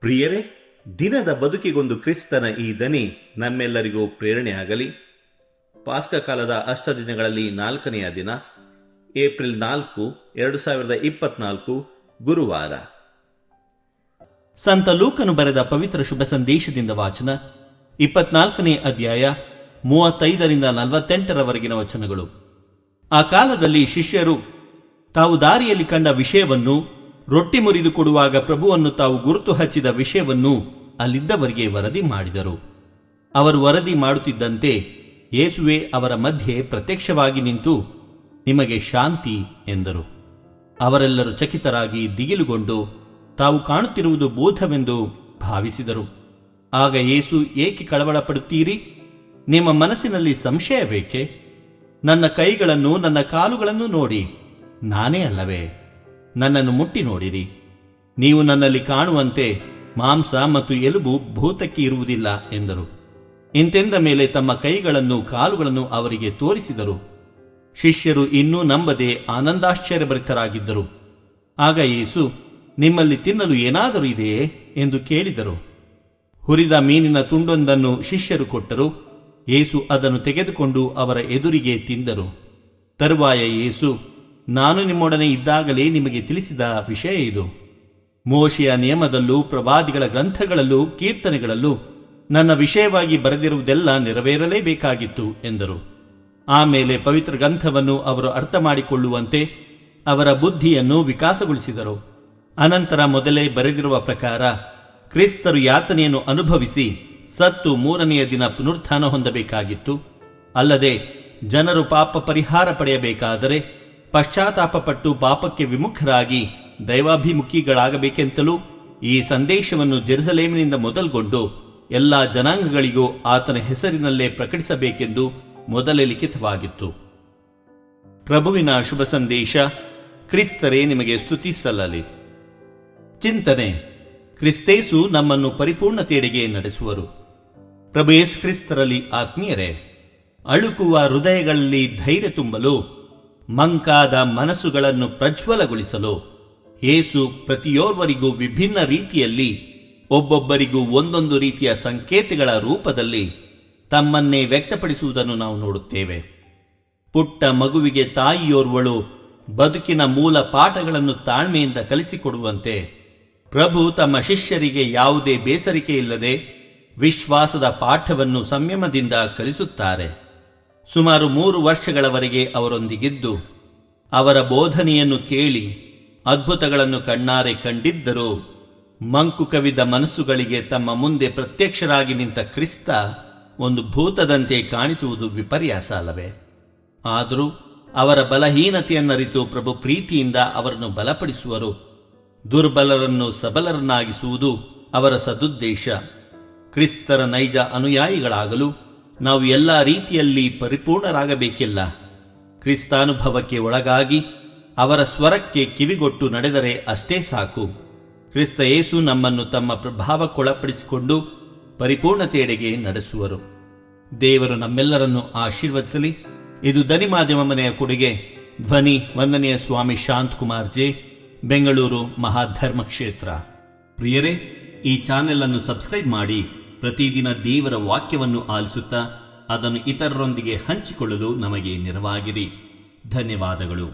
ಪ್ರಿಯರೇ, ದಿನದ ಬದುಕಿಗೊಂದು ಕ್ರಿಸ್ತನ ಈ ದನಿ ನಮ್ಮೆಲ್ಲರಿಗೂ ಪ್ರೇರಣೆಯಾಗಲಿ. ಪಾಸ್ಕ ಕಾಲದ ಅಷ್ಟದಿನಗಳಲ್ಲಿ 4ನೆಯ ದಿನ, ಏಪ್ರಿಲ್ 4, 2024, ಗುರುವಾರ. ಸಂತ ಲೂಕನು ಬರೆದ ಪವಿತ್ರ ಶುಭ ಸಂದೇಶದಿಂದ ವಾಚನ, 24ನೇ ಅಧ್ಯಾಯ 35ರಿಂದ 48ರವರೆಗಿನ ವಚನಗಳು. ಆ ಕಾಲದಲ್ಲಿ ಶಿಷ್ಯರು ತಾವು ದಾರಿಯಲ್ಲಿ ಕಂಡ ವಿಷಯವನ್ನು, ರೊಟ್ಟಿ ಮುರಿದು ಕೊಡುವಾಗ ಪ್ರಭುವನ್ನು ತಾವು ಗುರುತು ಹಚ್ಚಿದ ವಿಷಯವನ್ನು ಅಲ್ಲಿದ್ದವರಿಗೆ ವರದಿ ಮಾಡಿದರು. ಅವರು ವರದಿ ಮಾಡುತ್ತಿದ್ದಂತೆ ಯೇಸುವೆ ಅವರ ಮಧ್ಯೆ ಪ್ರತ್ಯಕ್ಷವಾಗಿ ನಿಂತು, ನಿಮಗೆ ಶಾಂತಿ ಎಂದರು. ಅವರೆಲ್ಲರೂ ಚಕಿತರಾಗಿ ದಿಗಿಲುಗೊಂಡು ತಾವು ಕಾಣುತ್ತಿರುವುದು ಭೂತವೆಂದು ಭಾವಿಸಿದರು. ಆಗ ಯೇಸು, ಏಕೆ ಕಳವಳ ಪಡುತ್ತೀರಿ? ನಿಮ್ಮ ಮನಸ್ಸಿನಲ್ಲಿ ಸಂಶಯಬೇಕೆ? ನನ್ನ ಕೈಗಳನ್ನು, ನನ್ನ ಕಾಲುಗಳನ್ನು ನೋಡಿ, ನಾನೇ ಅಲ್ಲವೇ? ನನ್ನನ್ನು ಮುಟ್ಟಿ ನೋಡಿರಿ. ನೀವು ನನ್ನಲ್ಲಿ ಕಾಣುವಂತೆ ಮಾಂಸ ಮತ್ತು ಎಲುಬು ಭೂತಕ್ಕೆ ಇರುವುದಿಲ್ಲ ಎಂದರು. ಇಂತೆಂದ ಮೇಲೆ ತಮ್ಮ ಕೈಗಳನ್ನು, ಕಾಲುಗಳನ್ನು ಅವರಿಗೆ ತೋರಿಸಿದರು. ಶಿಷ್ಯರು ಇನ್ನೂ ನಂಬದೆ ಆನಂದಾಶ್ಚರ್ಯಭರಿತರಾಗಿದ್ದರು. ಆಗ ಯೇಸು, ನಿಮ್ಮಲ್ಲಿ ತಿನ್ನಲು ಏನಾದರೂ ಇದೆಯೇ ಎಂದು ಕೇಳಿದರು. ಹುರಿದ ಮೀನಿನ ತುಂಡೊಂದನ್ನು ಶಿಷ್ಯರು ಕೊಟ್ಟರು. ಯೇಸು ಅದನ್ನು ತೆಗೆದುಕೊಂಡು ಅವರ ಎದುರಿಗೆ ತಿಂದರು. ತರುವಾಯ ಯೇಸು, ನಾನು ನಿಮ್ಮೊಡನೆ ಇದ್ದಾಗಲೇ ನಿಮಗೆ ತಿಳಿಸಿದ ವಿಷಯ ಇದು. ಮೋಶೆಯ ನಿಯಮದಲ್ಲೂ ಪ್ರವಾದಿಗಳ ಗ್ರಂಥಗಳಲ್ಲೂ ಕೀರ್ತನೆಗಳಲ್ಲೂ ನನ್ನ ವಿಷಯವಾಗಿ ಬರೆದಿರುವುದೆಲ್ಲ ನೆರವೇರಲೇಬೇಕಾಗಿತ್ತು ಎಂದರು. ಆಮೇಲೆ ಪವಿತ್ರ ಗ್ರಂಥವನ್ನು ಅವರು ಅರ್ಥ ಮಾಡಿಕೊಳ್ಳುವಂತೆ ಅವರ ಬುದ್ಧಿಯನ್ನು ವಿಕಾಸಗೊಳಿಸಿದರು. ಅನಂತರ ಮೊದಲೇ ಬರೆದಿರುವ ಪ್ರಕಾರ ಕ್ರಿಸ್ತರು ಯಾತನೆಯನ್ನು ಅನುಭವಿಸಿ ಸತ್ತು 3ನೆಯ ದಿನ ಪುನರುತ್ಥಾನ ಹೊಂದಬೇಕಾಗಿತ್ತು. ಅಲ್ಲದೆ ಜನರು ಪಾಪ ಪರಿಹಾರ ಪಡೆಯಬೇಕಾದರೆ ಪಶ್ಚಾತ್ತಾಪಪಟ್ಟು ಪಾಪಕ್ಕೆ ವಿಮುಖರಾಗಿ ದೈವಾಭಿಮುಖಿಗಳಾಗಬೇಕೆಂತಲೂ ಈ ಸಂದೇಶವನ್ನು ಜೆರುಸಲೇಮಿನಿಂದ ಮೊದಲುಗೊಂಡು ಎಲ್ಲ ಜನಾಂಗಗಳಿಗೂ ಆತನ ಹೆಸರಿನಲ್ಲೇ ಪ್ರಕಟಿಸಬೇಕೆಂದು ಮೊದಲೇ ಲಿಖಿತವಾಗಿತ್ತು. ಪ್ರಭುವಿನ ಶುಭ ಸಂದೇಶ. ಕ್ರಿಸ್ತರೇ ನಿಮಗೆ ಸ್ತುತಿ ಸಲ್ಲಲಿ. ಚಿಂತನೆ: ಕ್ರಿಸ್ತೇಸು ನಮ್ಮನ್ನು ಪರಿಪೂರ್ಣತೆಯೆಡೆಗೆ ನಡೆಸುವರು. ಪ್ರಭು ಯೇಸು ಕ್ರಿಸ್ತರಲ್ಲಿ ಆತ್ಮೀಯರೇ, ಅಳುಕುವ ಹೃದಯಗಳಲ್ಲಿ ಧೈರ್ಯ ತುಂಬಲು, ಮಂಕಾದ ಮನಸ್ಸುಗಳನ್ನು ಪ್ರಜ್ವಲಗೊಳಿಸಲು ಯೇಸು ಪ್ರತಿಯೋರ್ವರಿಗೂ ವಿಭಿನ್ನ ರೀತಿಯಲ್ಲಿ, ಒಬ್ಬೊಬ್ಬರಿಗೂ ಒಂದೊಂದು ರೀತಿಯ ಸಂಕೇತಗಳ ರೂಪದಲ್ಲಿ ತಮ್ಮನ್ನೇ ವ್ಯಕ್ತಪಡಿಸುವುದನ್ನು ನಾವು ನೋಡುತ್ತೇವೆ. ಪುಟ್ಟ ಮಗುವಿಗೆ ತಾಯಿಯೋರ್ವಳು ಬದುಕಿನ ಮೂಲ ಪಾಠಗಳನ್ನು ತಾಳ್ಮೆಯಿಂದ ಕಲಿಸಿಕೊಡುವಂತೆ ಪ್ರಭು ತಮ್ಮ ಶಿಷ್ಯರಿಗೆ ಯಾವುದೇ ಬೇಸರಿಕೆ ಇಲ್ಲದೆ ವಿಶ್ವಾಸದ ಪಾಠವನ್ನು ಸಂಯಮದಿಂದ ಕಲಿಸುತ್ತಾರೆ. ಸುಮಾರು 3 ವರ್ಷಗಳವರೆಗೆ ಅವರೊಂದಿಗಿದ್ದು ಅವರ ಬೋಧನೆಯನ್ನು ಕೇಳಿ ಅದ್ಭುತಗಳನ್ನು ಕಣ್ಣಾರೆ ಕಂಡಿದ್ದರೂ ಮಂಕು ಕವಿದ ಮನಸ್ಸುಗಳಿಗೆ ತಮ್ಮ ಮುಂದೆ ಪ್ರತ್ಯಕ್ಷರಾಗಿ ನಿಂತ ಕ್ರಿಸ್ತ ಒಂದು ಭೂತದಂತೆ ಕಾಣಿಸುವುದು ವಿಪರ್ಯಾಸ ಅಲ್ಲವೇ? ಆದರೂ ಅವರ ಬಲಹೀನತೆಯನ್ನರಿತು ಪ್ರಭು ಪ್ರೀತಿಯಿಂದ ಅವರನ್ನು ಬಲಪಡಿಸುವರು. ದುರ್ಬಲರನ್ನು ಸಬಲರನ್ನಾಗಿಸುವುದು ಅವರ ಸದುದ್ದೇಶ. ಕ್ರಿಸ್ತರ ನೈಜ ಅನುಯಾಯಿಗಳಾಗಲು ನಾವು ಎಲ್ಲ ರೀತಿಯಲ್ಲಿ ಪರಿಪೂರ್ಣರಾಗಬೇಕಿಲ್ಲ. ಕ್ರಿಸ್ತಾನುಭವಕ್ಕೆ ಒಳಗಾಗಿ ಅವರ ಸ್ವರಕ್ಕೆ ಕಿವಿಗೊಟ್ಟು ನಡೆದರೆ ಅಷ್ಟೇ ಸಾಕು. ಕ್ರಿಸ್ತ ಯೇಸು ನಮ್ಮನ್ನು ತಮ್ಮ ಪ್ರಭಾವಕ್ಕೊಳಪಡಿಸಿಕೊಂಡು ಪರಿಪೂರ್ಣತೆಯೆಡೆಗೆ ನಡೆಸುವರು. ದೇವರು ನಮ್ಮೆಲ್ಲರನ್ನು ಆಶೀರ್ವದಿಸಲಿ. ಇದು ದನಿ ಮಾಧ್ಯಮ ಮನೆಯ ಕೊಡುಗೆ. ಧ್ವನಿ ವಂದನೆಯ ಸ್ವಾಮಿ ಶಾಂತಕುಮಾರ್ ಜೆ, ಬೆಂಗಳೂರು ಮಹಾಧರ್ಮ ಕ್ಷೇತ್ರ. ಪ್ರಿಯರೇ, ಈ ಚಾನೆಲ್ ಅನ್ನು ಸಬ್ಸ್ಕ್ರೈಬ್ ಮಾಡಿ ಪ್ರತಿದಿನ ದೇವರ ವಾಕ್ಯವನ್ನು ಆಲಿಸುತ್ತಾ ಅದನ್ನು ಇತರರೊಂದಿಗೆ ಹಂಚಿಕೊಳ್ಳಲು ನಮಗೆ ನೆರವಾಗಿರಿ. ಧನ್ಯವಾದಗಳು.